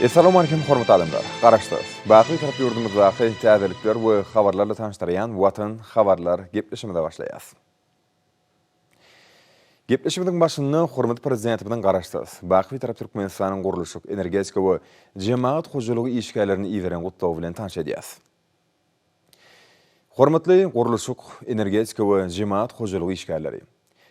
Assalamu alaikum hormatly adamlar. Garaşdyrys. Bagly tarap ýurdumyzdaky täzelikler we habarlarla tanıştyran Watan habarlar gepleşmede başlaýas. Gepleşmediň başynda hormatly prezident bilen garaşdyrys. Bagly tarap Türkmenistanyň gurulşy, energetika we jemaat hojalygy işgärlerini iýeren gutlaw bilen tanış edýäs. Hormatly gurulşy, energetika we jemaat hojalygy işgärleri.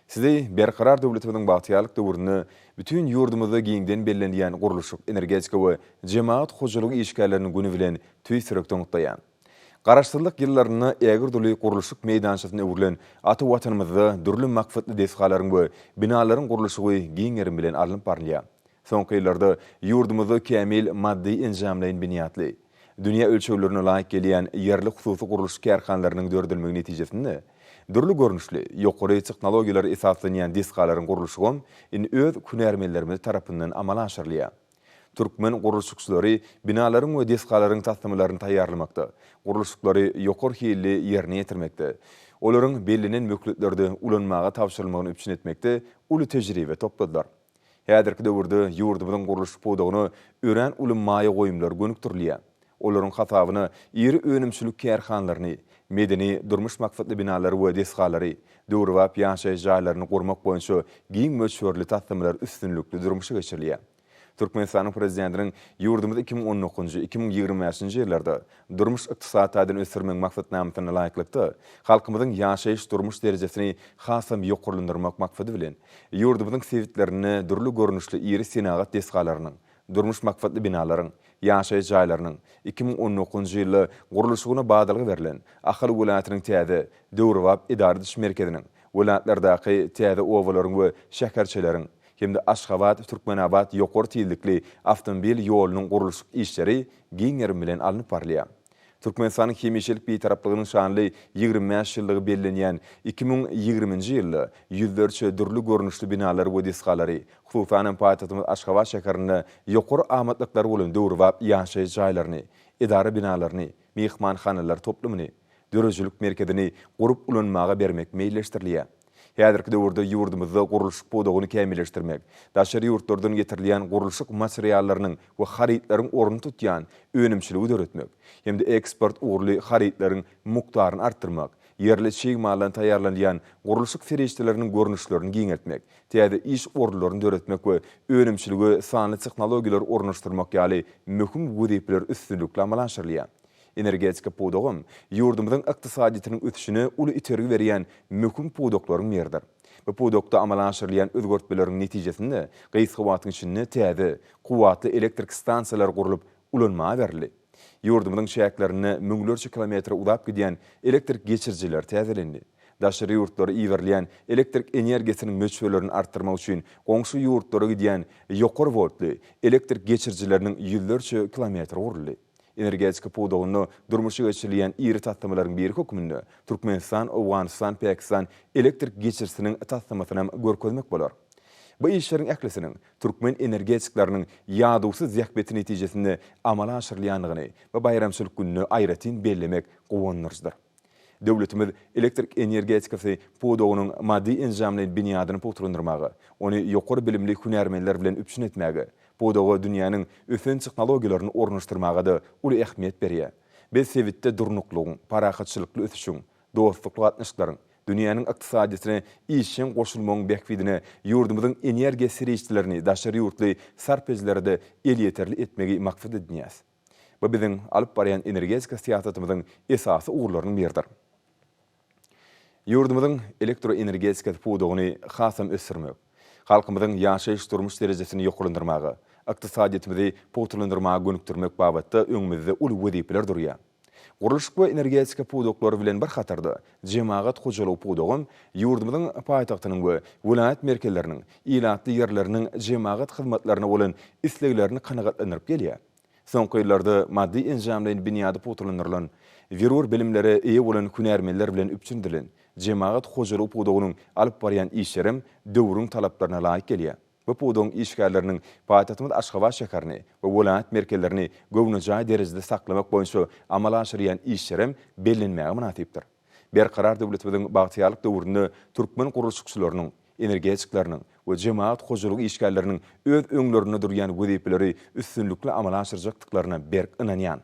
Sizi berkarar döwletimiň bagtyalyk döwrüne bütün ýurdumyzda giňden bellenýän gurulşy, energetika we jemaat hojalygy işgärlerini güni bilen tüýsürekden gutlaýan. Garaşdyrlyk ýyllaryny ägir doly gurulşy meýdançysyna öwrilen aty watanymyzda dürli makfatly desgalaryň we binalaryň gurulşy giňerim bilen alınıp barylýar. Soňky ýyllarda ýurdumyzda kämil maddi enjamlaýan biniatly, dünýä ölçeglerine laýyk gelýän ýerli hususy gurulşy kärhanlarynyň dördülmegi netijesinde dürli görnüşli, ýokary tehnologiýalary esaslanýan desgalaryň gurulşygym öz künermelerimiz tarapyndan amala aşyrylýar. Türkmen gurulşykçylary binalaryň we desgalaryň tasdimlaryny taýýarlamakda, gurulşyklary ýokary hilli ýerine ýetirmekde, olaryň bellinen mökletlerde ulanmaga tapşyrylmagyny üçin etmekde uly tejribe topladylar. Häzirki döwürde ýurdumyzyň gurulşy podagyny ören ulanmagy goýumlar gönükdirilýär. Olaryň hasabyny ýeri önümçilik kärhanlaryny, medeni durmuş makfatly binalary we desgalary, döwrüwap ýaşaýy jaýlaryny gurmak boýunça giň möçberli tasdimler üstünlükli durmuşa geçirilýär. Türkmenistanyň prezidentiniň ýurdumyzda 2020-2025-nji ýyllarda durmuş ykdysadyny ösürmek maksatnamasyna laýyklykda halkymyzyň ýaşaýyş durmuş derejesini hasam ýokurlandyrmak maksady bilen ýurdumyzyň sewitlerini dürli görnüşli iri senagat desgalarynyň, durmuş makfatly binalaryň, ýaşaýy jaýlarynyň 2019-njy ýyly gurulşygyna badalygy berilen Ahal welaýatynyň täze döwrüwap idara ediş merkeziniň welaýatlardaky täze owalaryň we şäherçeleriň hemde Aşgabat, Türkmenabad ýokary tildikli awtomobil ýolunyň gurulşy işleri giňerim bilen alınıp barylýar. Türkmenistanyň hemişelik beýtaraplygynyň şanly 25 ýyllygy bellenýän 2020-nji ýylda ýüzlerçe dürli görnüşli binalar we desgalary, hususan paýtagtymyz Aşgabat şäherinde ýokary amatlyklar bolan döwrüwap ýaşaýy jaýlaryny, idara binalaryny, mehmanhanalar toplumyny, dörejlik merkezini gurup ulanmaga bermek meýilleşdirilýär. Häzirki döwürde ýurdumyzda gurulşy podagyny kämilleşdirmek, daşary ýurtlardan getirilýän gurulşy materiallarynyň we haritlaryň orny tutýan önümçiligi döretmek, hemde eksport uğurly haritlaryň mukdaryny artdyrmak, yerli çyýmalardan taýýarlanýan gurulşy ferişdeleriniň görnüşlerini giňeltmek, täze iş orunlaryny döretmek we önümçiligi sanly tehnologiýalar ornaşdyrmak ýaly möhüm wezipler üstünlükli amala aşyrylýar. Energetika podagym ýurdumyzyň ykdysadytynyň ötüşine uly itergi berýän möhüm podaklaryň biridir. Bu podakda amala aşyrylýan özgertmeleriň netijesinde gyýsy içinde täze, kuwatly elektrik stansiýalary gurulyp ulanmaga berildi. Ýurdumyzyň şäherlerini müňlerçe kilometr uzap gidýän elektrik geçirjiler täzelendi. Daşary ýurtlary iýerleýän elektrik energiýasynyň möçberlerini artdyrmak üçin goňşy ýurtlara gidýän ýokary voltly elektrik geçirjileriniň ýüllerçe kilometr guruldy. Energetika podagyny durmuşa geçirilýän iri tasdimlaryň biri hökmünde Türkmenistan, Awganistan, Pakistan elektrik geçirsiniň tasdimasyna görkezmek bolar. Bu işleriň ählesiniň türkmen energetiklarynyň ýadusyz ýakbeti netijesinde amala aşyrylýanlygyny we bayramçylyk gününi aýratyn bellemek gowannyrdyr. Döwletimiz elektrik energetikasy podagynyň maddi enjamlaýan biniadyny puturlandyrmagy, ony ýokary bilimli hünärmenler bilen üpçün etmäge, podagy dünýäniň ösen tehnologiýalaryny ornaşdyrmaga da uly ähmiýet berýär. Biz sewitde durnuklugyň, parahatçylykly ösüşiň, dostluk gatnaşyklaryň, dünýäniň ykdysadysyna işin goşulmagyň bekbidine ýurdumyzyň energiýa serişçilerini daşary ýurtly sarpejlerde el ýeterli etmegi maksat edýäs. Bu biziň alyp barýan energetika siýasatymyzyň esasy ugurlarynyň biridir. Ýurdumyzyň elektroenergetika podagyny hasam ösürmek, halkymyzyň ýaşaýyş durmuş derejesini ýokurlandyrmagy, ykdysadyetimizi puturlandyrmaga gönükdirmek babatda öňümizde uly wezipler durýar. Gurulşy we energetika podaklary bilen bir hatarda jemaat hojalygy podagym ýurdumyzyň paýtagtynyň we welaýat merkezleriniň ilatly ýerleriniň jemaat hyzmatlaryna bolan isleglerini kanagatlandyryp gelýär. Soňky ýyllarda maddi enjamlaýan biniady puturlandyrylan, wirur bilimleri eýe bolan hünärmenler bilen üpçündilen jemaat hojalygy podagynyň alyp barýan işlerim döwrüň talaplaryna laýyk gelýär. Bu podagyň işgärleriniň paýtagtymyz Aşgabat şäherini we welaýat merkezlerini gownajaý derejede saklamak boýunça amala aşyrýan işlerim bellenmäge münasipdir. Berkarar döwletimiziň bagtyalyk döwründe türkmen gurulşykçylarynyň energetikalarının we jemaat hojalygy işgärleriniň öz öňlerine durýan wezipleri üstünlikli amala aşyrjakdyklaryna berk inanýan.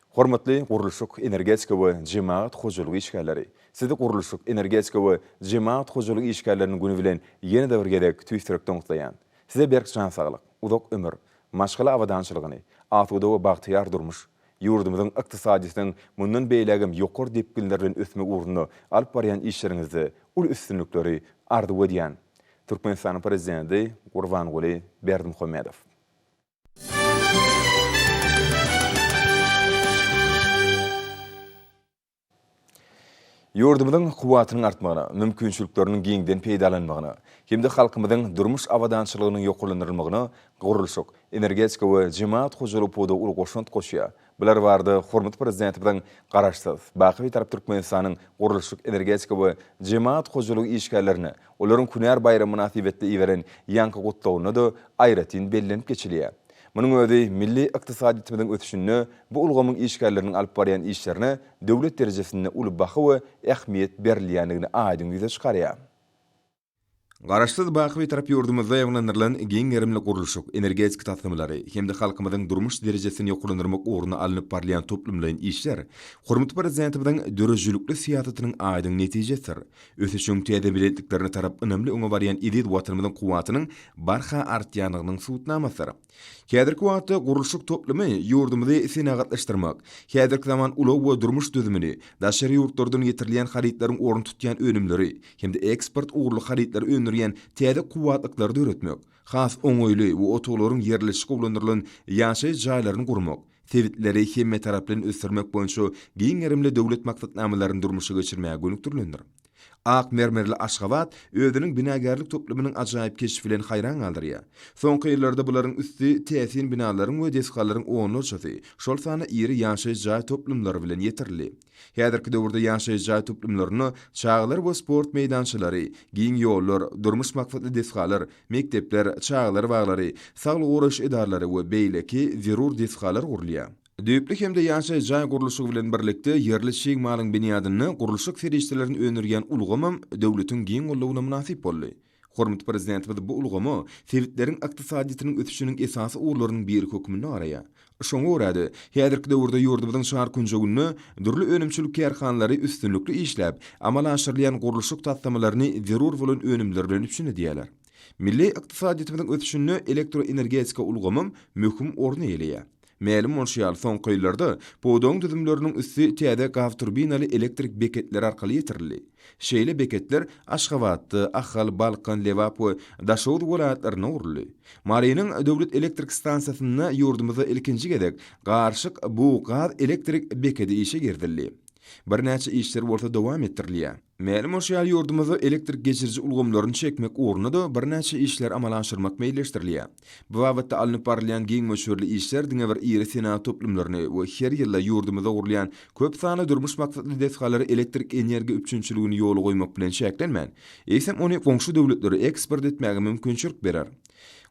Hormatly gurulşyk energetika we jemaat hojalygy işgärleri. Sizi gurulşyk energetika we jemaat hojalygy işgärleriniň güni bilen ýene de bir gedek tüýstirek doňslaýan. Size berk şan saglyk, uzak ömür, maşgala awadançylygyny, atuda we bagtyar durmuş, ýurdumyzyň ykdysadysynyň mundan beýlegim ýokary depginlerden ösme uğruna alyp barýan işleriňizde ul üstünlikleri ardy edýän. Türkmenistanyň prezidenti Gurbanguly Berdimuhammedow. Ýurdumyzyň kuwatynyň artmagyna, mümkinçilikleriniň giňden peýdalanmagyna, hemde halkymyzyň durmuş awadançylygynyň ýokurlandyrylmagyna gurulşyk, energetika we jemaat hojalygy poda ul goşunt goşýar. Bular bardy hormat prezidentimiň garaşsyz, baky tarap Türkmenistanyň gurulşyk, energetika we jemaat hojalygy işgärlerini olaryň Künär bayramy münasibetli iweren ýanky gutlawyny da aýratyn bellenip geçilýär. Munyň özi milli ykdysadyýetimiň ötüşini, bu ulgamyň işgärleriniň alyp barýan işlerini döwlet derejesinde uly bahy we ähmiýet berilýändigini aýdyň ýüze çykarýar. Garaşsyz baky bir tarap ýurdumyzda ýaglandyrylan giň gerimli gurulşyk, energetika tasdymlary hemde halkymyzyň durmuş derejesini ýokurlandyrmak ugruna alynıp barýan toplumlaryň işler, hormat prezidentimiň dörejlikli siýasatynyň aýdyň netijesidir. Ösüşüň täze biletliklerini tarap önemli öňe barýan idid watymyzyň kuwatynyň barha artýanlygynyň suwutnamasydyr. Häzirki wagtda gurulşyk toplumy ýurdumyzy senagatlaşdyrmak, häzirki zaman ulug we durmuş düzümini, daşary ýurtlardan getirilýän harytlariň orun tutýan önümleri, hemde eksport uğurly harytlary önürýän täze kuwatlyklardy öretmek, has oňoýly we otoglaryň yerleşik gowlandyrylan ýaşaý jaýlaryny gurmak, sewitleri hemme taraplaryn ösdürmek boýunça giň gerimli döwlet maksatnamalaryny durmuşa geçirmäge gönükdirlendir. Ak mermerli Aşgabat özüniň binagarlyk toplumynyň ajaýyp keşif bilen haýran galdyrýar. Soňky ýyllarda bularyň üstü täsin binalaryň we deskalaryň oňlurçasy, şol sany iri ýaşaý jaý toplumlary bilen ýetirli. Häzirki döwürde ýaşaý jaý toplumlaryny çağlar we sport meýdançylary, giň ýollar, durmuş maksatly deskalar, mektepler, çağlar baglary, saglyk guraş edarlary we beýleki zerur deskalar gurulýar. Düýplik hemde ýaşaý jaý gurulşygy bilen birlikde yerli şeň malyň binýadyny gurulşyk serişçilerini önürýän ulgamam döwletiň giň gollawyna münasip boldy. Hormat prezidentimiz bu ulgamy sewitlerin ykdysadyýetynyň ötüşiniň esasy urlarynyň bir hökmüne garaýar. Şoňa görä häzirki döwürde ýurdumyzyň şahar günjegini dürli önümçilik kärhanlary üstünlikli işläp, amala aşyrylýan gurulşyk tasdymlaryny zerur bolan önümler bilen üçin edýärler. Milli ykdysadyýetimiň ötüşini elektroenergetika ulgamam möhüm orny eýleýär. Mälim bolşýar soňky ýyllarda podoň düzümleriniň üstü täze gaz turbinaly elektrik beketleri arkaly ýetirildi. Şeýle beketler Aşgabatdy, Ahal, Balkan, Lewap we Daşowr welaýatlaryna uruldy. Marynyň döwlet elektrik stansiýasyna ýurdumyzda ilkinji gedek garşyk bu gaz elektrik beketi işe girdildi. Bir näçe işler bolsa dowam etdirilýär. Mälim bolşýar ýurdumyzda elektrik geçirji ulgamlaryny çekmek ugruna da bir näçe işler amala aşyrmak meýilleşdirilýär. Bu wagtda alınıp barylýan giň meşhurly işler diňe bir iri sena toplumlaryny we her ýylda ýurdumyzda gurulýan köp sany durmuş maksatly deskalary elektrik energiýa üçinçiligini ýoly goýmak bilen şäklenmän. Eýsem ony goňşy döwletleri eksport etmäge mümkinçilik berer.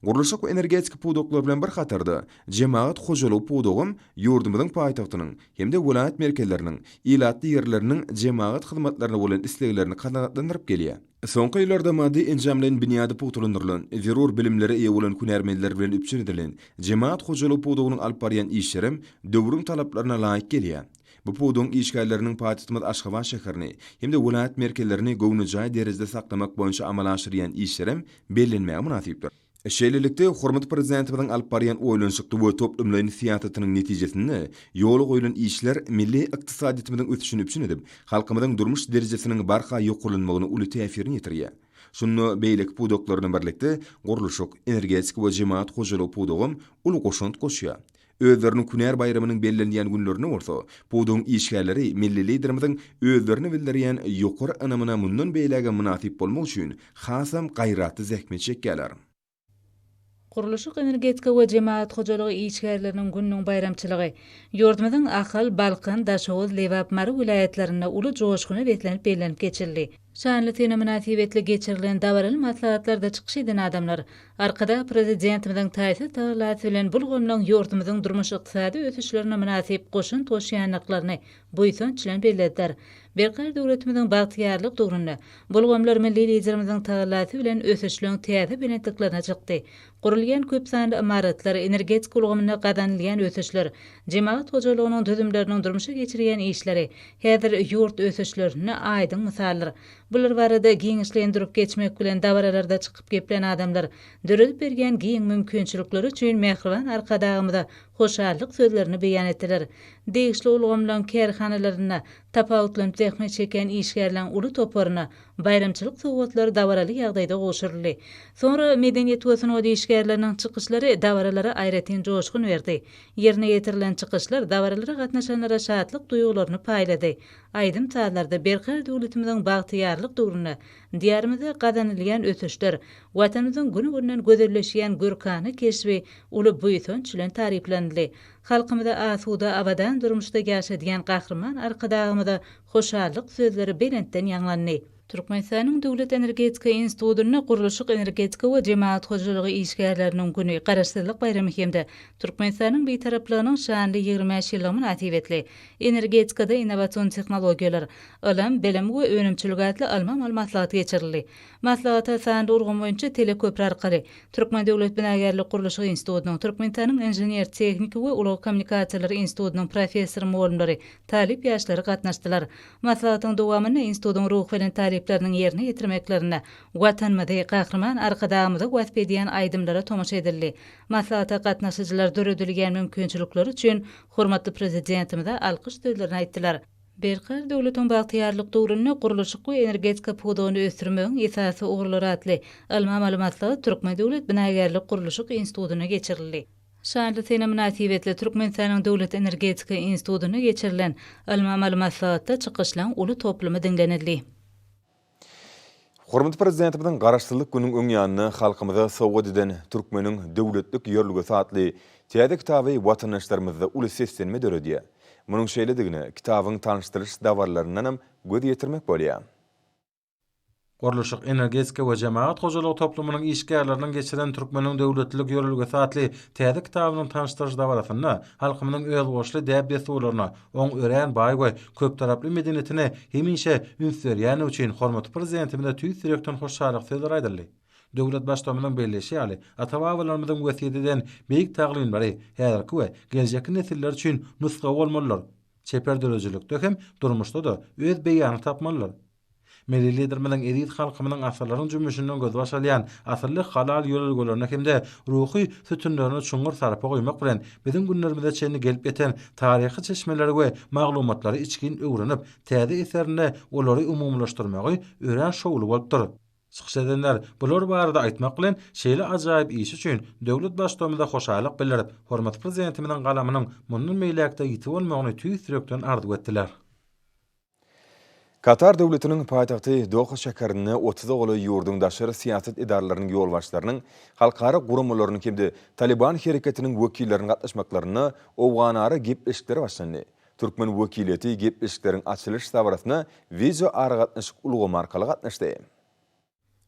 Gurulşyk we energetika podoklar bilen bir hatarda jemaat hojalygy podogum ýurdumyzyň paýtagtynyň hemde welaýat merkezleriniň, ilatly ýerleriniň jemaat hyzmatlaryna bolan isleglerini kanagatlandyryp gelýär. Soňky ýyllarda maddi enjamlaryň binýady putulandyrylan, zerur bilimleri eýe bolan hünärmenler bilen üçin edilen jemaat hojalygy podogynyň alyp barýan işlerim döwrüň talaplaryna laýyk gelýär. Bu podong işgärleriniň paýtagymyz Aşgabat şäherini hemde welaýat merkezlerini gownujaý derejede saklamak boýunça amala aşyrýan işlerim bellenmäge münasipdir. Şeýlelikde hormat prezidentimiň alyp barýan oýlanşykly we toplumlaryň siýasatynyň netijesinde ýoly goýulan işler milli ykdysadyýetimiň ötüşini üçin edip, halkymyzyň durmuş derejesiniň barha ýokurlanmagyna uly täsirini ýetirýär. Şunu beýlek pudoklarynyň birlikde gurulşyk, energetika we jemaat hojalygy pudogum uly goşunt goşýar. Özleriniň Künär bayramynyň bellenýän günlerine bolsa, pudong işgärleri milli liderimiziň özlerini bildirýän ýokary anamyna mundan beýlege münasip bolmak üçin hasam gaýraty zähmet çekýärler. Gurulşyk, energetika we jemaat hojalygy işgärleriniň günüň bayramçylygy ýurdumyzyň Ahal, Balkan, Daşowr, Lewap, Mary welaýatlaryna uly joşgyny betlenip bellenip geçildi. Şanly tene münasibetli geçirilen dawaral maslahatlarda çykyş eden adamlar arkada prezidentimiň taýsy taglaty bilen bulgamlaň ýurdumyzyň durmuş ykdysady ösüşlerine münasip goşun toşýanlyklaryny buýsan çilen bellädiler. Berkar döwletimiň bagtyarlyk dogruny bulgamlar milli liderimiň taglaty bilen ösüşlüň täze benetliklerine çykdy. Gurulýan köp sanly imaratlar, energetik ulgamyna gadanylýan ösüşler, jemaat hojalygynyň düzümleriniň durmuşa geçirýän işleri, häzir ýurt ösüşlerini aýdyň misallar. Bular barada giňişlendirip geçmek bilen dawaralarda çykyp geplen adamlar dörülüp bergen giň mümkinçilikleri üçin mehriban arkadagymyza hoşallyk sözlerini beýan etdiler. Degişli ulgamlaň kärhanalaryna tapawutlanyp zähmet çeken işgärläň uly toparyna bayramçylyk sowatlary dawaraly ýagdaýda goşurly. Sonra medeniýet we sunawdy işgärläriniň çykyşlary dawaralara aýratyn joşkun berdi. Ýerine ýetirilen çykyşlar dawaralara gatnaşanlara şatlyk duýgularyny paýlady. Aýdym çağlarda Berkar döwletimiň bagtyarlyk dogruny, diýarymyzda gadanylýan ösüşler, watanymyzyň güni-günden gözelleşýän görkany keşbi uly buýsan çilen tariplendi. Halkymyza asuda abadan durmuşda ýaşadýan gahrman arkadagymyza hoşallyk sözleri belentden ýanglandy. Türkmenistanyň Döwlet Energetika Institutyny guruluşyk energetika we jemaat hojalygy işgärläriniň güni garaşdyrlyk bayramy hemde Türkmenistanyň beýtaraplygynyň şanly 25 ýylygyny atip etdi. Energetikada innowasion tehnologiýalar, ilim, bilim we önümçilik adly alma maglumatlaty geçirildi. Maslahatda sanly urgun boýunça teleköprü arkaly Türkmen Döwlet Binagärlik Guruluşyk Institutynyň, Türkmenistanyň Inженер Teknik we Ulug Kommunikasiýalar Institutynyň professor mugallimleri, talip ýaşlary gatnaşdylar. Maslahatyň dowamyny institutyň ruh bilen taleplerinin yerine getirmeklerine watanmyzy gahrman arkadagymyza wasp edýän aýdymlara tomaşa edildi. Maslahata gatnaşyjylar döredilýän mümkinçilikler üçin hormatly prezidentimize alkyş sözlerini aýtdylar. Berkar döwletiň bagtyarlyk dogruny guruluşyk we energetika puduny ösürmegiň esasy ugrulary atly alma maglumatlary Türkmen Döwlet Binagärlik Guruluşyk Institutyna geçirildi. Şanly tene münasibetli Türkmenistanyň Döwlet Energetika Institutyna geçirilen alma maglumatlarda çykyşlaň uly toplumy dinlenildi. Hormatly prezidentimiň garaşdyrlyk günüň öň ýanyny halkymyza sowgat eden Türkmeniň döwletlik ýörlügi satly täze kitaby watandaşlarymyzda uly seslenme döredýär. Munyň şeýledigine kitabyň tanışdyryş dawarlaryndan göz ýetirmek bolýar. Guruluşyk energetika we jemaat hojalygy toplumynyň işgärläriniň geçiren Türkmeniň döwletlik ýörlügi satly täze kitabynyň tanışdyryş dawarasyna halkymyň öz goşly däp ýetgelerini oň ören baý we köp taraply medeniýetine hemişe ünsürýän üçin hormatly prezidentimize tüýs ýürekden hoşçalyk sözler aýdyldy. Döwlet başçymynyň belleşi ýaly ata-babalarymyzyň wesiýetinden beýik taglymlary häzirki we geljek nesiller üçin nusga bolmalylar. Çeper dörejilikde hem durmuşda da öz beýany tapmalylar. Milli liderimiň edit halkymynyň asarlaryň jümmüşinden göz başalýan asyrly halal ýörelgelerini hemde ruhy sütünlerini çuňur sarpa goýmak bilen bizim günlerimizde çenli gelip ýeten taryhy çeşmeleri we maglumatlary içkin öwrenip täze eserini olary umumlaşdyrmagy ören şowly bolupdyr. Çykyş edenler bular barada aýtmak bilen şeýle ajaýyp iş üçin döwlet başçymyza hoşalyk bildirip hormatly prezidentimiň galamynyň mundan meýlekde ýitip bolmagyny tüýs ýürekden arzuw etdiler. Katar döwletiniň paýtagty Doha şäherinde 30 goly ýurdun daşary siýasat edaralarynyň ýolbaşlarynyň halkara gurumlarynyň kimdi Taliban hereketiniň wekillerini gatnaşmaklaryny owganary gepleşikleri başlandy. Türkmen wekileti gepleşiklerin açylyş dawrasyna video aragatnaşyk ulgamy arkaly gatnaşdy.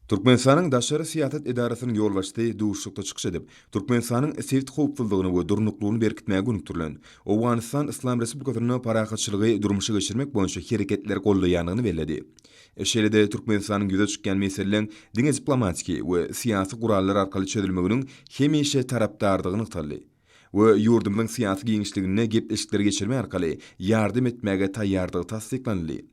Türkmenistanyň daşary siýasat edarasynyň ýolbaşçy duşukda çykyş edip, Türkmenistanyň sewit howpsuzlygyny we durnuklugyny berkitmäge günükdirlen. Owganistan Islam Respublikasyny parahatçylygy durmuşa geçirmek boýunça hereketler gollaýanyny bellädi. Şeýlede Türkmenistanyň ýüze çykýan meseleleň diňe diplomatik we siýasy gurallar arkaly çözülmeginiň hemişe tarapdardygyny ýytaldy. We ýurdumyň siýasy giňişligine gepleşikleri geçirme arkaly ýardym etmäge taýýardygy tasdiklandy.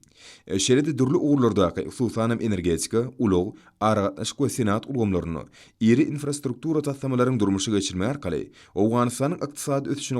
Şeýlede durly ugurlardaky hususan energetika, ulug, aragatnaşyk we senat ulgamlaryny, iri infrastruktura taslamalaryň durmuşa geçirme arkaly Owganistanyň ykdysady ösüşine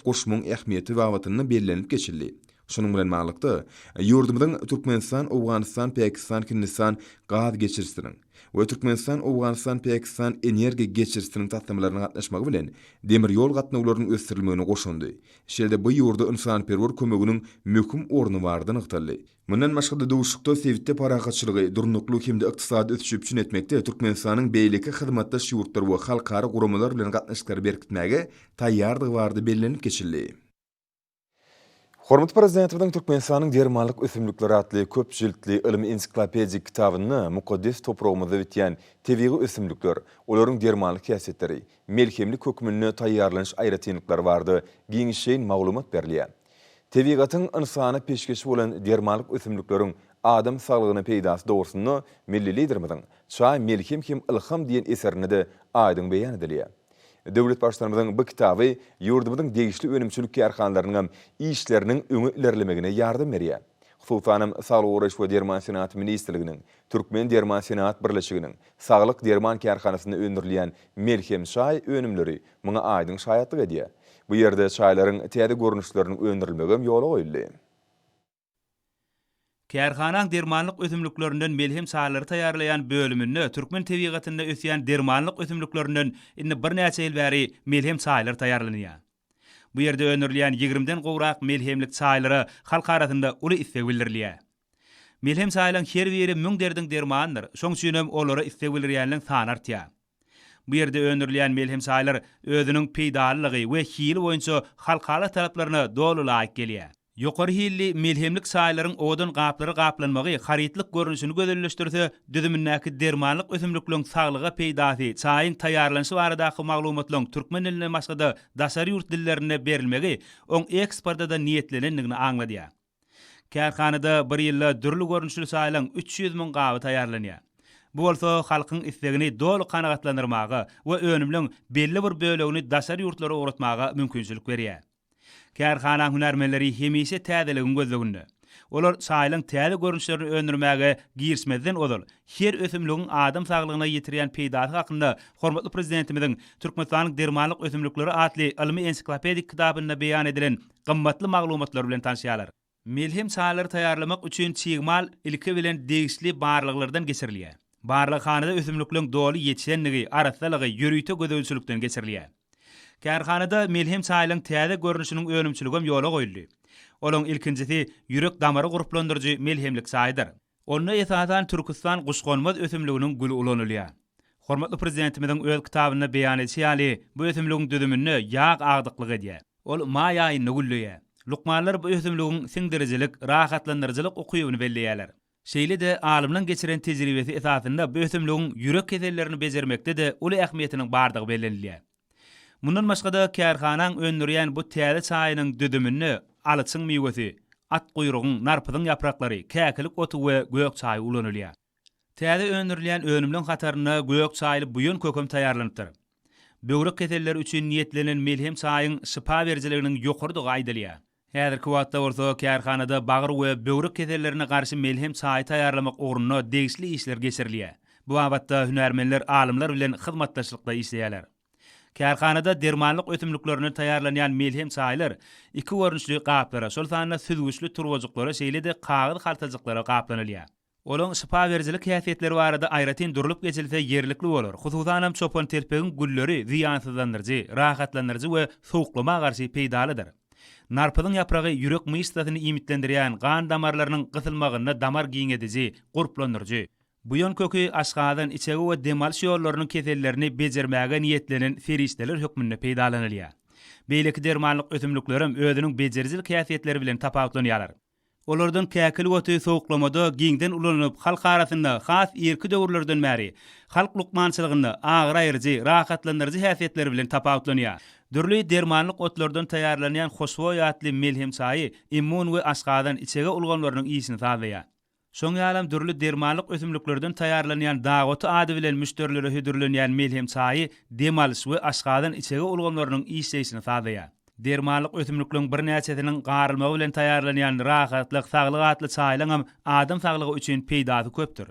goşmagyň ähmiýeti we awatyny bellenip geçildi. Şunun bilen maglykda ýurdumyň Türkmenistan, Owganistan, Pakistan, Hindistan gaz geçirsiniň we Türkmenistan, Owganistan, Pakistan energiýa geçirsiniň taslamalarına gatnaşmagy bilen demir ýol gatnawlarynyň ösdirilmegine goşundy. Şeýle bu ýurda insanperwer kömeginiň möhüm orny bardyny ýytaldy. Mundan başga dowuşukda sewitde parahatçylygy, durnukluk hemde ykdysady ösüş üçin etmekde Türkmenistanyň beýleki hyzmatdaş ýurtlar we halkara guramalar bilen gatnaşyklary berkitmäge taýýardygy bardy bellenip geçildi. Hormat Prezidentimiň Türkmenistanyň dermanlyk ösümlikleri adly köp jiltli ilmi ensiklopedik kitabyny mukaddes toprağymyzda bitýän tebigi ösümlikler, olaryň dermanlyk häsiýetleri, melhemlik hökmüne taýýarlanyş aýratynlyklary bardy, giňişen maglumat berilýär. Tebigatyň insana peşkeşi bolan dermanlyk ösümlikleriň adam saglygyny peýdasy dogrusyny milli liderimiň Çay Melhem hem ilham diýen eserini de aýdyň beýan edilýär. Döwlet başlarymyzyň bu kitaby ýurdumyzyň degişli önümçülük kärhanlarynyň işleriniň öňe ilerlemegine ýardam berýär. Hususan Saglyk Uğraş we Derman Senat Ministrliginiň, Türkmen Derman Senat Birleşiginiň Saglyk Derman kärhanasyny öndürilýän Melhem çay önümleri muňa aýdyň şaýatlyk edýär. Bu ýerde çaýlaryň täze görnüşlerini öndürilmegem ýola goýuldy. Kärhanaň dermanlyk ösümliklerinden melhem çaýlary taýýarlayan bölümünde Türkmen tebigatynda ösýän dermanlyk ösümliklerinden indi bir näçe ýyl bäri melhem çaýlary taýýarlanýar. Bu ýerde önerilýän 20den gowrak melhemlik çaýlary halk arasynda uly istek bildirilýär. Melhem çaýlaryň her biri müň derdiň dermandyr. Şoň üçin olary istek bildirýänliň sany artýar. Bu ýerde önerilýän melhem çaýlar özüniň peýdalygy we hili boýunça halkala talaplaryna dolu laýyk gelýär. Ýokary hilli melhemlik çaýlaryň odun gaplary gaplanmagy haritlik görnüşini gözelleşdirse, düzümindäki dermanlyk ösümlikleriň saglyga peýdasy, çaýyň taýýarlanyşy baradaky maglumatlaryň türkmen diline başga daşary ýurt dillerine berilmegi oň eksportda da niýetlenendigini aňladýar. Kärhanada bir ýylda dürli görnüşli çaýlaryň 300 000 gaby taýýarlanýar. Bu bolsa halkyň istegini dolu kanagatlandyrmagy we önümliň belli bir bölegini daşary ýurtlara uğratmaga mümkinçilik berýär. Kärhana hünärmenleri hemişe täzeligini gözleginde. Olar çaýlaryň täze görnüşlerini öndürmäge girsmezden odal. Her ösümligiň adam saglygyna ýetirýän peýdasy hakynda hormatly prezidentimiziň Türkmenistanyň dermanlyk ösümlikleri adly ilmi ensiklopedik kitabyna beýan edilen gymmatly maglumatlar bilen tanışýarlar. Melhem çaýlary taýýarlamak üçin çygmal ilki bilen degişli barlyklardan geçirilýär. Barlykhanada ösümlikleriň dolu ýetişenligi, araslygy, ýürüýte gözelçilikden geçirilýär. Kärhanada melhem çaýlaryň täze görnüşiniň önümçüligem ýola goýuldy. Olaň ilkinjisi ýürek damary guruplandyrjy melhemlik çaýdyr. Onu esasan Türkistan guşgonmaz ösümliginiň gülü ulanylýar. Hormatly prezidentimiziň öz kitabyna beýan etýäli bu ösümligiň düdümini ýaq agdyklyk edýär. Ol ma ýaýyny gülýär. Lukmanlar bu ösümligiň siňdirjilik, rahatlandyrjylyk okuýubyny belleýärler. Şeýle de alymlaryň geçiren tejribesi esasynda bu ösümligiň ýürek kesellerini bezermekde de uly ähmiýetiniň bardygy bellenilýär. Mundan başga-da kärhanaň öndürýän bu täze çaýynyň düdümini alyçyň meýwesi, at guyrugyň, narpyzyň ýapraklary, käkilik otu we gök çaýy ulanylýar. Täze öndürilýän önümliň hataryna gök çaýly buýun kökem taýýarlanypdyr. Böwrek keselleri üçin niýetlenen melhem çaýyň şifa berjiliginiň ýokardygy aýdylýar. Häzirki wagtda bolsa kärhanada bagyr we böwrek kesellerine garşy melhem çaýy taýýarlamak ugruna degişli işler geçirilýär. Bu wagtda hünärmenler, alymlar bilen hyzmatdaşlykda işleýärler. Kärhanada dermanlyk ösümliklerini taýýarlanýan melhem çaýlar iki görnüşli gaplara, şol sanyna süzgüçli turwajyklara, şeýle de kagyz haltajyklara gaplanylýar. Olaň şifa berjilik häsiýetleri barada aýratyn durulyp geçilse ýerlikli bolar. Hususan çopan terpegiň gülleri ziýansızlandyrjy, rahatlandyrjy we sowuklama garşy peýdalydyr. Narpyzyň ýapragy ýürek myýşlasyny imitlendirýän, gan damarlarynyň gysylmagyny damar giňedici, guruplandyrjy. Bu ýön kökü aşgadan içegi we demaliş ýollarynyň kesellerini bejermäge niýetlenen ferişdeler hökmünde peýdalanylýar. Beýleki dermanlyk ösümliklerim özüniň bejerjilik häsiýetleri bilen tapawutlanýarlar. Olardan käkili oty sowuklamada giňden ulanyp halk arasynda has erki döwürlerden bäri halk lukmançylygyny agyr aýyrjy, rahatlandyrjy häsiýetleri bilen tapawutlanýar. Dürli dermanlyk otlardan taýýarlanýan hoşboý atly melhem çaýy immun we aşgadan içege ulganlarynyň iýsini taýýar. Şoň ýalam dürli dermanlyk ösümliklerden taýýarlanýan dagoty ady bilen müşterileri hödürlenýän melhem çaýy demaliş we aşgadan içege ulganlarynyň iýsini taýýar. Dermanlyk ösümlikleriň bir näçesiniň garylmagy bilen taýýarlanýan rahatlyk, saglyk atly çaýlaryň adam saglygy üçin peýdasy köpdür.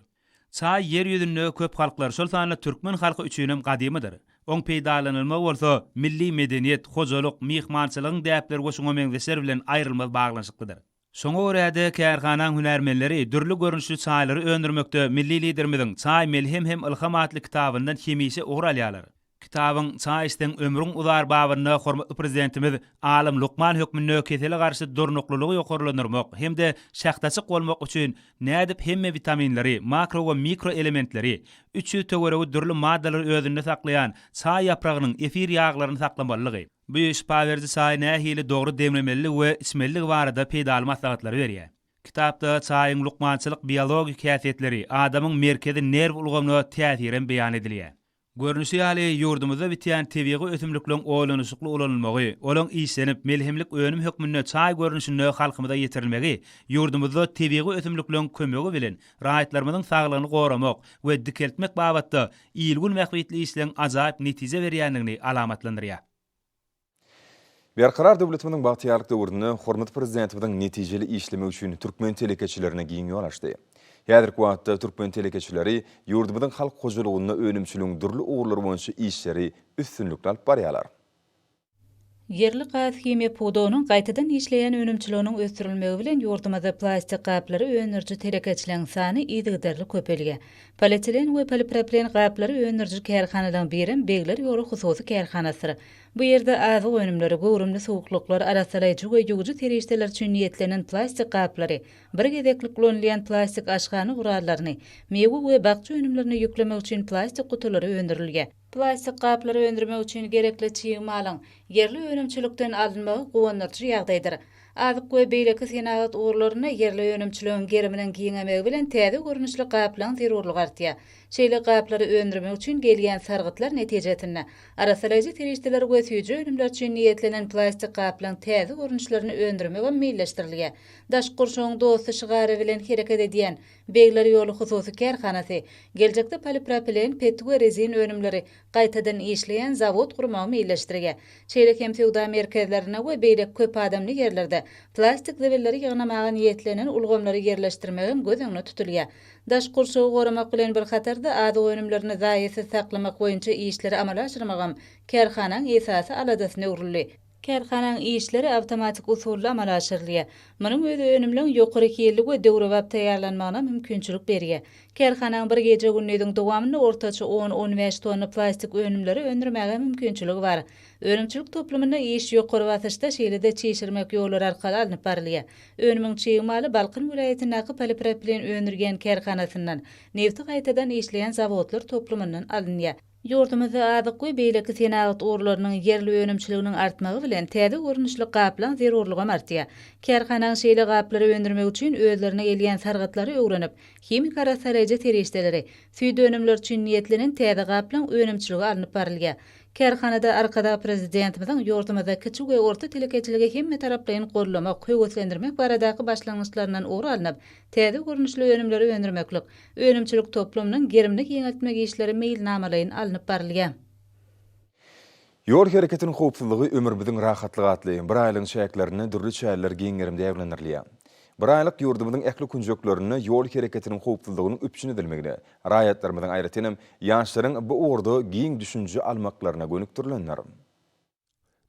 Çaý ýer ýüzünde köp halklar, şol sanyna türkmen halky üçin hem gadymydyr. Oň peýdalanylmagy bolsa milli medeniýet, hojalyk, mihmançylygyň däpleri we şoňa meňzeşler bilen aýrylmaz baglanşyklydyr. Şoňa görä-de kärhanaň hünärmenleri dürli görnüşli çaýlary öndürmekde milli liderimiziň Çaý Melhem hem ilham atly kitabyndan hemişe ugur alýarlar. Kitabın çaýysten ömrüň uzar babyny hormatly prezidentimiz Alam Lukman hökmüne kesele garşy durnuklulugy ýokarlanyrmak hemde şahtaçyk bolmak üçin nädip hemme vitaminleri, makro we mikro elementleri, üçü töweregi dürli maddalar özünde saklayan çay yapragynyň efir ýağlaryny saklamalygy. Bu şifa berdi çay nähili dogry demlemeli we içmeli barada peýdal maslahatlary berýär. Kitapda çaýyň lukmançylyk biologik häsiýetleri, adamyň merkezi nerv ulgamyna täsiren beýan edilýär. Görnüşi ýaly ýurdumyzda bitýän tebigy ösümlikleň olanışykly ulanylmagy, olaň işlenip melhemlik önüm hökmünde çay görnüşini halkymyza ýetirilmegi, ýurdumyzda tebigy ösümlikleň kömegi bilen rahatlarymyzyň saglygyny goramak we dikeltmek babatda ilgün mähwitli işleň ajaýyp netije berýändigini alamatlandyrýar. Berkarar döwletimiň bagtyarlyk döwrüne hormatly prezidentimiň netijeli işlemi üçin türkmen telekeçilerine giň ýol açdy. Häzirki wagtda türkmen telekeçileri ýurdumyzyň halk hojalygyna önümçülüň durly uğurlary boýunça işleri üstünlük alyp barýarlar. Yerli gaz himiýa pudowynyň gaýtadan işleýän önümçiliginiň ösdürilmegi bilen ýurdumyzda plastik gaplary öňürji telekeçileriň sany ýygyderli köpelge. Polietilen we polipropilen gaplary öňürji kärhanalaryň birim Begler ýoly hususy kärhanasy. Bu ýerde azyk önümleri, gowrumly sowukluklar, arasalaýjy we ýuwjy terişdeler üçin niýetlenen plastik gaplary, bir gezeklik kullanylýan plastik aşgany gurallaryny, mewe we bakçy önümlerini ýüklemek üçin plastik kutalary öndürilýär. Plastik gaplary öndürmek üçin gerekli çyýmalyň yerli önümçilikden alınmagy gowanlarçy ýagdaýdyr. Azyk we beýleki senagat uğurlaryny yerli önümçiligiň geriminiň giňemegi bilen täze görnüşli gaplaryň zerurlygy artýar. Şeýle gaplary öndürmek üçin gelýän sargytlar netijetinde arasalaýjy terişdeler we süýjü önümler üçin niýetlenen plastik gaplaryň täze görnüşlerini öndürmege meýilleşdirilýär. Daş gurşuň dosty şygary bilen hereket edýän Begler ýoly hususy kärhanasy geljekde polipropilen, PET we rezin önümleri gaýtadan işleýän zawod gurmagy meýilleşdirýär. Şeýle hem sowda merkezlerine we beýlek köp adamly ýerlerde plastik zebelleri ýagnamaga niýetlenen ulgamlary ýerleşdirmegi göz öňüne tutulýar. Daş gurşugy goramak bilen bir hatarda azyk önümlerini zaýysyz saklamak boýunça işleri amala aşyrmagam kärhananyň esasy aladasyna urilýar. Kärhananyň işleri awtomatik usulla amala aşyrylýar. Munyň öz önümliň ýokary kelli we döwrewap taýýarlanmagyna mümkinçilik berýär. Kärhananyň bir gece günnüň dowamyny ortaça 10-15 tonna plastik önümleri öndürmäge mümkinçiligi bar. Önümçilik toplumyna iş ýokary basyşda şeýlede çeşirmek ýolları arkaly alınıp barylýar. Önümüň çyýmaly Balkyn vilayatynyň polipropilen öndürgen kärhanasyndan nefti gaýtadan işleýän zawodlar toplumyndan alınýar. Ýurdumyzda azyk we beýleki senagat uğurlarynyň yerli önümçiliginiň artmagy bilen täze görnüşli gaplaryň zerurlygy artýar. Kärhananyň şeýle gaplary öndürmek üçin özlerine gelýän sargytlary öwrenip, hemik arasalaýjy terişdeleri, süýde önümler üçin niýetlenen täze gaplaryň önümçiligi alınıp barylýar. Kärhanada arkada prezidentimiziň ýurdumyzda kiçik we orta telekeçiligi hemme taraplaryň gollamak, höwetlendirmek baradaky başlangyçlaryndan uğur alınıp, täze görnüşli önümleri öndürmeklik, önümçilik toplumynyň gerimini ýeňeltmek işleri meýilnamalaryň alınıp barylýar. Ýol hereketiniň howpsuzlygy ömürmiziň rahatlygy atly bir aýlyň şäklerini durly çäller giňerimde ýaglanyrlýar. Bir aýlyk ýurdumyzyň ähli kunjoklarını ýol hereketiniň howpsuzlygynyň üpçüni edilmegine, raýatlarymyzyň aýratynam ýaşlaryň bu uğurda giň düşünje almaklaryna gönükdirilenler.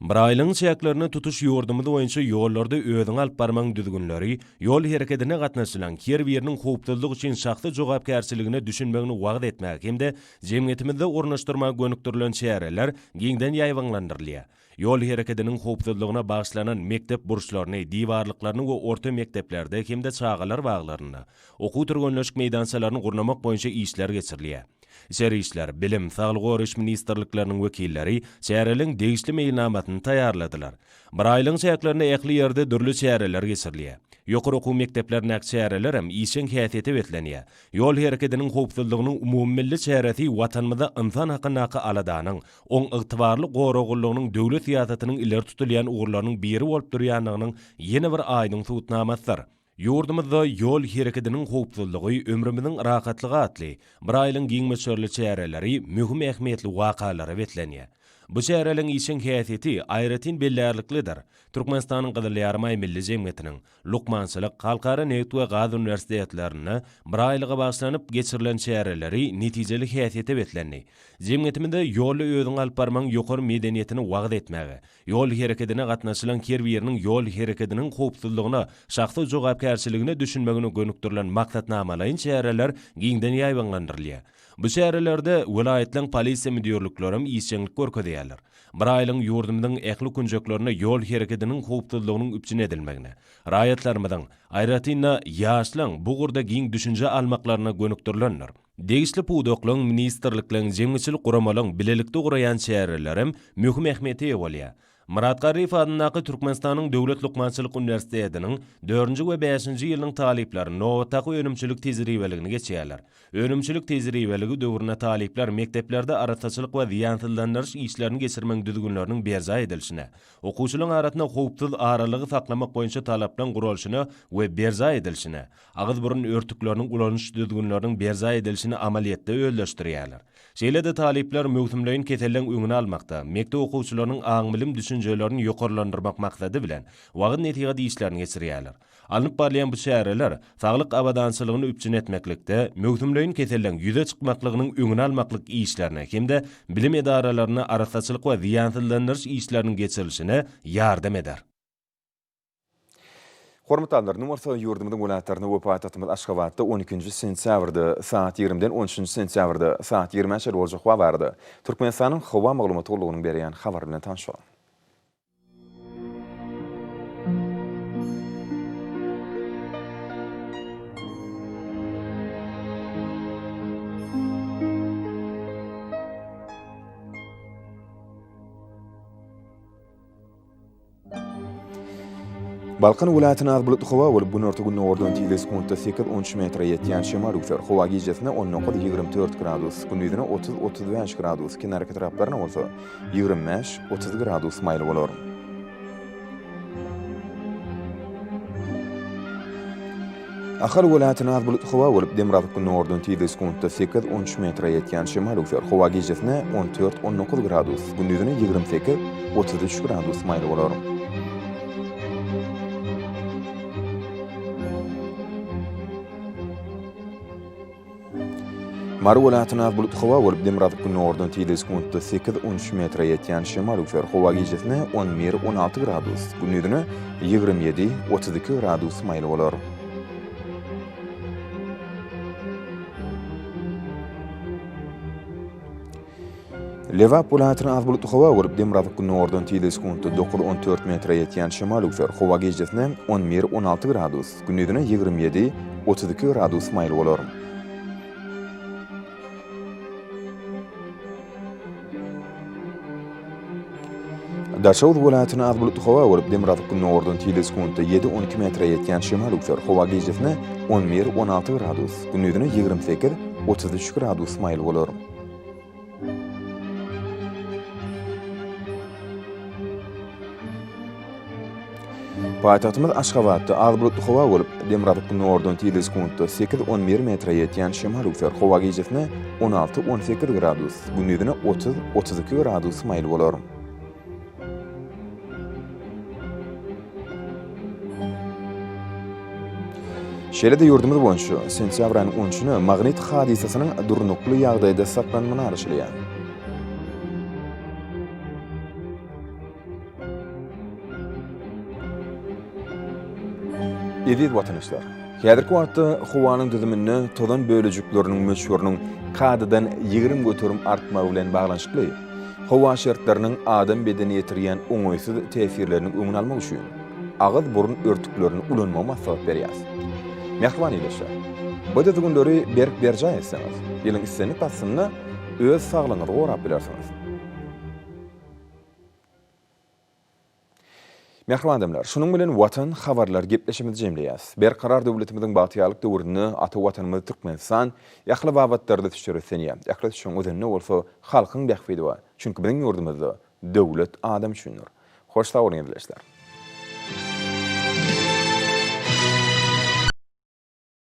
Bir aýlyň şäklerini tutuş ýurdumyzy boýunça ýollarda özüň alyp barmaň düzgünleri, ýol hereketine gatnaşylan her biriniň howpsuzlyk üçin şahsy jogapkärçiligine düşünmegini wagt etmek hemde jemgyýetimizde ornaşdyrma gönükdirilen çäreler giňden ýaýwanlandyrylýar. Ýol hereketiniň howpsuzlygyna bagyşlanan mektep burçlaryny, diwarlyklaryny we orta mekteplerde hemde çağalar baglaryny, okuw türgenleşik meýdansalaryny gurnamak boýunça işler geçirilýär. Şer işler, bilim, saglyk goruş ministrlikleriniň wekilleri çäreliň degişli meýilnamatyny taýýarladylar. Bir aýlyň şäklerini ähli ýerde dürli çäreler geçirilýär. Ýokary okuw mekdeplerine çäreler hem işin häsiýeti betlenýär. Ýol hereketiniň howpsuzlygynyň umummilli çäresi watanymyzda insan hakyna aladanyň, oň ygtybarly goragylygynyň döwlet siýasatynyň ileri tutulýan uğurlarynyň biri bolup durýanlygynyň ýene bir aýdyň suwutnamasydyr. Ýurdumyzda ýol hereketiniň howpsuzlygy ömrümiziň rahatlygy atly bir aýlyň giňmeçerli çäreleri mühim ähmiýetli wakalary betlenýär. Bu şäherlerin işin häsiýeti aýratyn bellärliklidir. Türkmenistanyň Gyzyl Ýarmay Milli Jemgyýetiniň Lukmançylyk Halkara Neft we Gaz Uniwersitetlerine bir aýlyga başlanyp geçirilen şäherleri netijeli häsiýete betlendi. Jemgyýetimizde ýol özüň alyp barmaň ýokary medeniýetini wagt etmäge, ýol hereketine gatnaşylan her biriniň ýol hereketiniň howpsuzlygyna, şahsy jogapkärçiligine düşünmegine gönükdirilen maksatnamalaryň şäherler giňden ýaýbangandyrylýar. Bu şäherlerde vilayetleň polisiýa müdürlüklerim işçilik görkezýärler. Bir aýlyň ýurdumyň ähli kunjeklerine ýol hereketiniň howpsuzlygynyň üpçün edilmegine, raýatlarymyň aýratyna ýaşlaň bu gurda giň düşünje almaklaryna gönükdirilenler. Degisli pudoklaryň ministrlikleriň jemgyçilik guramalaryň bilelikde guraýan şäherlerim möhüm ähmiýete bolýar. Murat Garif adynaky Türkmenistanyň Döwlet Lukmançylyk Uniwersitetiniň 4-nji we 5-nji ýylyň talipleri nowatdaky önümçilik tejribeligini geçýärler. Önümçilik tejribeligi döwrüne talipler mekteplerde araççylyk we ziýansızlandyrys işlerini geçirmeň düzgünleriniň berza edilişine, okuwçylaryň arasyna howpsuz aralygy saklamak boýunça talaplan gurulşyna we berza edilişine, agyz burun örtükleriniň ulanış düzgünleriniň berza edilişini amaliýetde öýleşdirýärler. Şeýle-de talipler möhümleýin keselliň öňüne almakda, mektep okuwçylarynyň aň bilim düşünjelerini ýokarlandyrmak maksady bilen wagt netiýat işlerini geçirýärler. Alınıp barlayan bu şäherler saglyk abadançylygyny üpçün etmeklikde, möhümleýin keselliň ýüze çykmaklygynyň öňüne almaklyk işlerine hemde bilim edaralaryna araççylyk we ziýansızlandyrys işleriniň geçirilişine ýardam eder. Hormatly anlar, numarsa ýurdumyň welaýatlaryna wepatatymyz Aşgabatda 12-nji sentýabrda saat 20-den 13-nji sentýabrda saat 20-nji boljak hawa bardy. Türkmenistanyň hawa maglumatçylygyny berýän habar bilen tanışalım. Balkan welaýatyna az bulutly hawa bolup bu norty günne ordan tiýles kunta 8-13 metre ýetýän şemal üser. Hawa gijesine 19-24 gradus, gündüzine 30-35 gradus, kenar taraplaryna bolsa 25-30 gradus maýly bolar. Ahal welaýatyna az bulutly hawa bolup Demiraw günne ordan tiýles kunta 8-13 metre ýetýän şemal üser. Hawa gijesine 14-19 gradus, gündüzine 28-33 gradus maýly bolar. Mary welaýatyna az bulutly hawa bolup Demiraw günne ordan tiýles kunta 8-13 metre ýetýän şemal üser. Hawa gijesine 11-16 gradus, gündüzine 27-32 gradus maýly bolar. Lewap welaýatyna az bulutly hawa bolup Demiraw günne ordan tiýles kunta 9-14 metre ýetýän şemal üser. Hawa gijesine 11-16 gradus, gündüzine 27-32 gradus maýly bolar. Daşawd welaýatyna az bulutly hawa bolup Demiraw günne ordan tiýles kunta 7-12 metre ýetýän şemal üser. Hawa gijesine 11-16 gradus, gündüzine 28-33 gradus maýly bolar. Paýtagtymyz Aşgabatda az bulutly hawa bolup Demiraw günne ordan tiýles kunta 8-11 metre ýetýän şemal üser. Hawa gijesine 16-18 gradus, gündüzine 30-32 gradus maýly bolar. Şeýle-de ýurdumyz boýunça sentýabr aýynyň 13-nä magnit hadisasynyň durnukly ýagdaýda saklanmagyny arşylýar. Edil watandaşlar, häzirki wagtda howanyň düzümine tozan bölejikleriniň möçüriniň kadadan 20 götürüm artmagy bilen baglanşykly. Howa şertleriniň adam bedeni ýetirýän oňoýsuz täsirleriniň öňüni almak üçin agyz burun örtüklerini ulanmama sebäp berýär. Mehriban ýeşler. Bu düzgünleri berja etseňiz, ýylyň islenip bassyna öz saglygyňyzy gorap bilersiňiz. Mehriban adamlar, şunun bilen watan habarlar gepleşimizi jemleýäs. Berkarar döwletimiziň batýalyk döwrüne ata watanymyz Türkmenistan ýakly babatlarda tüşüretsenýär. Ýakly şoň özüne bolsa halkyň bähfidi bar. Çünki biziň ýurdumyzda döwlet adam üçindir. Hoş sag bolun ýerleşler.